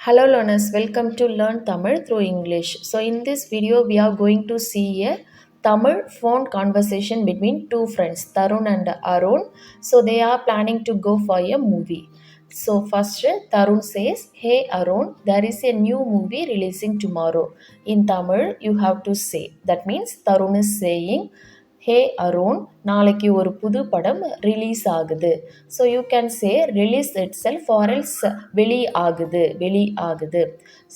Hello learners, welcome to Learn Tamil through English. So in this video we are going to see a Tamil phone conversation between two friends, Tarun and Arun. So they are planning to go for a movie. So first Tarun says, "Hey Arun, there is a new movie releasing tomorrow." In Tamil you have to say. That means Tarun is saying, "ஹே அருண், நாளைக்கு ஒரு புது படம் release ஆகுது." So you can say release it self or else வெளி ஆகுது.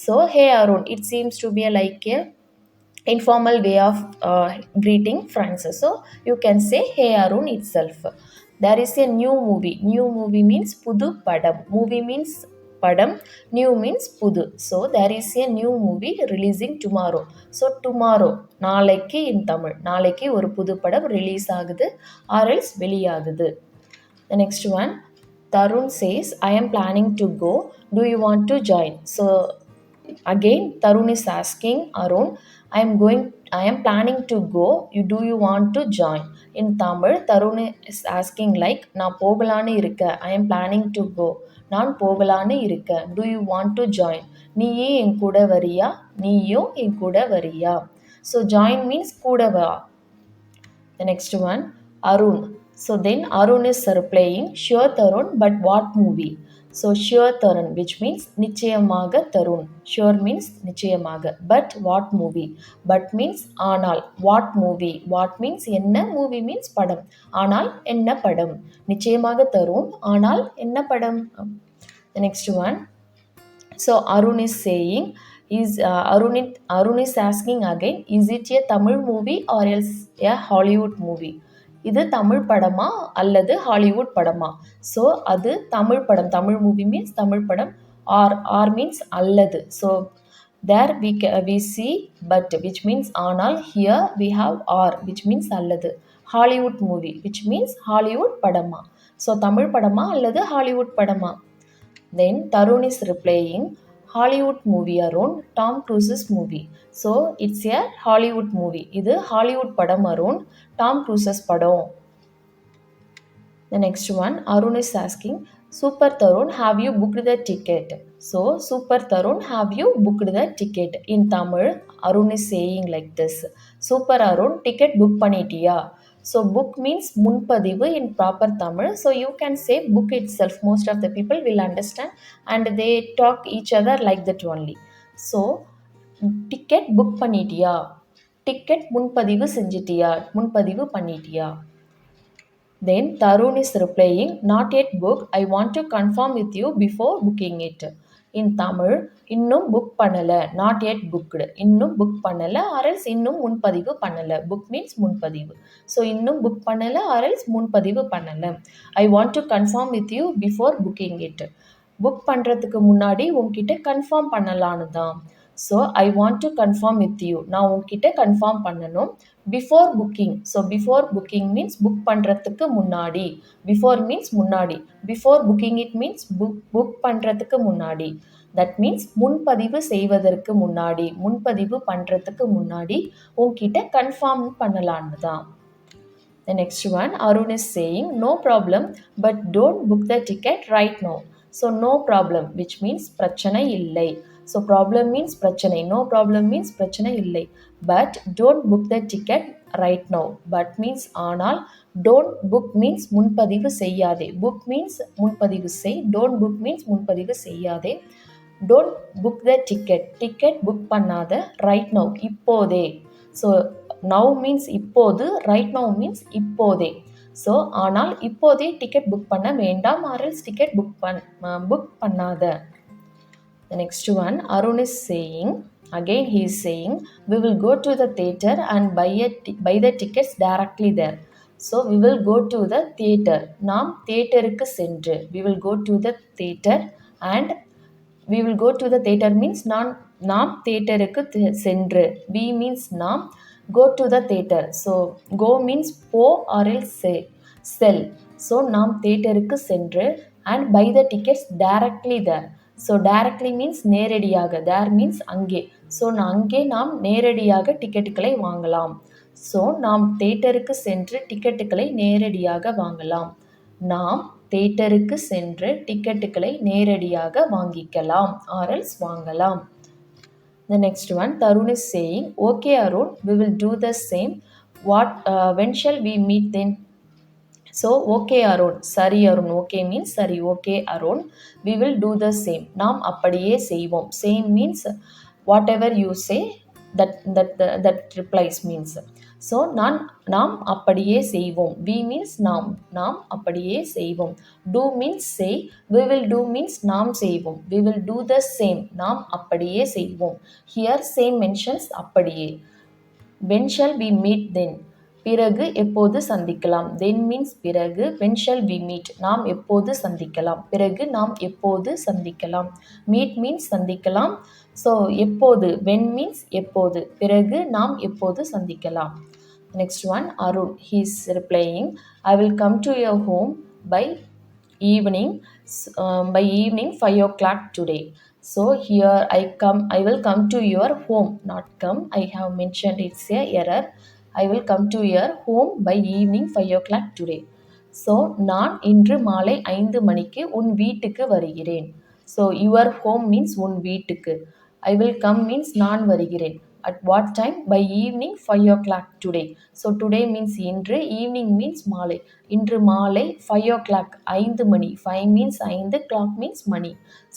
So hey Arun, it seems to be like A informal way of greeting friends. So you can say hey Arun itself. There is a new movie means pudu padam. Movie means padam, new means pudu. So there is a new movie releasing tomorrow. So tomorrow, நாளைக்கு in Tamil, நாளைக்கு ஒரு புது படம் release ஆகுது or else வெளியாகுது. The next one, Tarun says, I am planning to go, do you want to join? So again Tarun is asking Arun, I am planning to go, do you want to join? In Tamil Tarun is asking like, நான் போகலான்னு இருக்கேன், I am planning to go, நான் போகலான்னு இருக்கேன், do you want to join? நீயும் என் கூட வரியா? So join means கூட வா. The next one, Arun. So then Arun is replying, sure Tarun, but what movie? So sure Tarun, which means நிச்சயமாக Tarun. Sure means நிச்சயமாக. But what movie? But means ஆனால். What movie? What means என்ன? Movie means படம். ஆனால் என்ன படம்? நிச்சயமாக Tarun, ஆனால் என்ன படம்? The next one. So Arun is saying, Arun is asking again, is it a Tamil movie or else a Hollywood movie? இது தமிழ் படமா அல்லது ஹாலிவுட் படமா? ஸோ அது தமிழ் படம். தமிழ் மூவி மீன்ஸ் தமிழ் படம். ஆர் மீன்ஸ் அல்லது. So there we see but which means ஆனால். Here we have or which means அல்லது. Hollywood movie which means Hollywood படமா? ஸோ தமிழ் படமா அல்லது ஹாலிவுட் படமா? Then Tarun is replying, Hollywood movie Arun, Tom Cruise's movie. So it's a Hollywood movie. இது Hollywood படம் Arun, Tom Cruise's படம். The next one, Arun is asking, Super Tarun, have you booked the ticket? So Super Tarun, have you booked the ticket? In Tamil, Arun is saying like this, Super Arun, ticket book பண்ணிட்டியா? So book means முன்பதிவு in proper Tamil. So you can say book itself. Most of the people will understand and they talk each other like that only. So ticket book பண்ணிட்டியா? Ticket முன்பதிவு செஞ்சிட்டியா? முன்பதிவு பண்ணிட்டியா? Then Tarun is replying, not yet booked. I want to confirm with you before booking it. In Tamil, இன்னும் book பண்ணலை, not yet booked. இன்னும் book பண்ணலை ஆர்எல்ஸ் இன்னும் முன்பதிவு பண்ணலை. புக் மீன்ஸ் முன்பதிவு. ஸோ இன்னும் புக் பண்ணலை ஆர்எல்ஸ் முன்பதிவு பண்ணலை. I want to confirm with you before booking it. Book பண்ணுறதுக்கு முன்னாடி உங்ககிட்ட கன்ஃபார்ம் பண்ணலான்னு தான். So I want to confirm with you, நான் உங்ககிட்ட கன்ஃபார்ம் பண்ணணும். Before booking. So before booking means book பண்ணுறதுக்கு முன்னாடி. பிஃபோர் மீன்ஸ் முன்னாடி. Before booking it means book பண்ணுறதுக்கு முன்னாடி. தட் மீன்ஸ் முன்பதிவு செய்வதற்கு முன்னாடி, முன்பதிவு பண்ணுறதுக்கு முன்னாடி உங்ககிட்ட கன்ஃபார்ம் பண்ணலான்னு தான். The next one, Arun is saying, no problem, but don't book the ticket right now. So no problem, which means பிரச்சனை இல்லை. So problem means பிரச்சனை. No problem means பிரச்சனை இல்லை. But don't book the ticket right now. But means ஆனால். Don't book means முன்பதிவு செய்யாதே. Book means முன்பதிவு செய். Don't book means முன்பதிவு செய்யாதே. Don't book the ticket. Ticket book பண்ணாத. Right now, இப்போதே. So now means இப்போது, right now means இப்போதே. ஸோ ஆனால் இப்போதே டிக்கெட் புக் பண்ண வேண்டாம் ஆர்எல்ஸ் டிக்கெட் புக் பண்ணாத. The next one, Arun is saying, again he is saying, we will go to the theatre and buy the tickets directly there. So we will go to the theatre. நாம் தியேட்டருக்கு சென்று. We will go to the theatre and we will go to the theatre means நாம் தியேட்டருக்கு சென்று. We means நாம், go to the theatre. So go means போ or else sell. So நாம் தியேட்டருக்கு சென்று and buy the tickets directly there. So directly means நேரடியாக. There means அங்கே. ஸோ அங்கே நாம் நேரடியாக டிக்கெட்டுகளை வாங்கலாம். ஸோ நாம் தியேட்டருக்கு சென்று டிக்கெட்டுகளை நேரடியாக வாங்கலாம். நாம் தியேட்டருக்கு சென்று டிக்கெட்டுகளை நேரடியாக வாங்கிக்கலாம் ஆர்எல்ஸ் வாங்கலாம். The next one, Tarun is saying, okay Arun, we will do the same. When shall we meet then? So, okay Arun, சரி அருண், okay means சரி, okay Arun, we will do the same. நாம் அப்படியே செய்வோம். Same means whatever you say, that replies means. So, நாம் அப்படியே செய்வோம். We means நாம் அப்படியே செய்வோம். Do means say, we will do means நாம் செய்வோம். We will do the same, நாம் அப்படியே செய்வோம். Here same mentions அப்படியே. When shall we meet then? பிறகு எப்போது சந்திக்கலாம். Then means பிறகு. When shall we meet? நாம் எப்போது சந்திக்கலாம். பிறகு நாம் எப்போது சந்திக்கலாம். Meet means சந்திக்கலாம். So எப்போது. When means எப்போது. பிறகு நாம் எப்போது சந்திக்கலாம். Next one, Arun. He is replying, I will come to your home by evening 5 o'clock today. So here I will come to your home, not come, I have mentioned it's a error. I will come to your home by evening 5 o'clock today. So நான் இன்று மாலை 5 மணிக்கு உன் வீட்டுக்கு வருகிறேன். So your home means உன் வீட்டுக்கு. I will come means நான் வருகிறேன். At what time? By evening 5 o'clock today. So today means இன்று, evening means மாலை. இன்று மாலை 5 o'clock 5 மணி. 5 means 5, clock means மணி.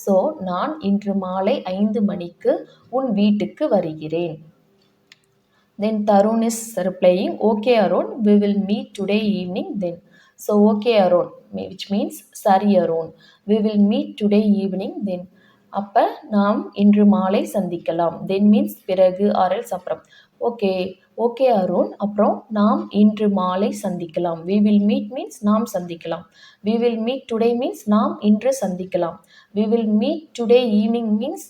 So நான் இன்று மாலை 5 மணிக்கு உன் வீட்டுக்கு வருகிறேன். Then Tarun is replying, okay Arun, we will meet today evening then. So okay Arun, which means சரி Arun, we will meet today evening then. அப்போ நாம் இன்று மாலை சந்திக்கலாம். தென் மீன்ஸ் பிறகு ஆர்எல்ஸ் அப்புறம். ஓகே அருண், அப்புறம் நாம் இன்று மாலை சந்திக்கலாம். we will meet means நாம் சந்திக்கலாம். we will meet today means நாம் இன்று சந்திக்கலாம். we will meet today evening means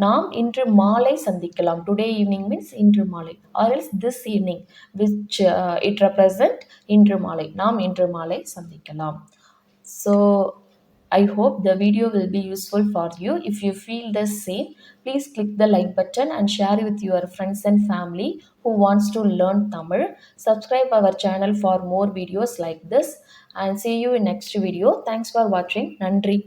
நாம் இன்று மாலை சந்திக்கலாம். டுடே ஈவினிங் மீன்ஸ் இன்று மாலை. Or else this evening which it represent இன்று மாலை. நாம் இன்று மாலை சந்திக்கலாம். So I hope the video will be useful for you. If you feel the same, please click the like button and share with your friends and family who wants to learn Tamil. Subscribe our channel for more videos like this and see you in next video. Thanks for watching. Nandri.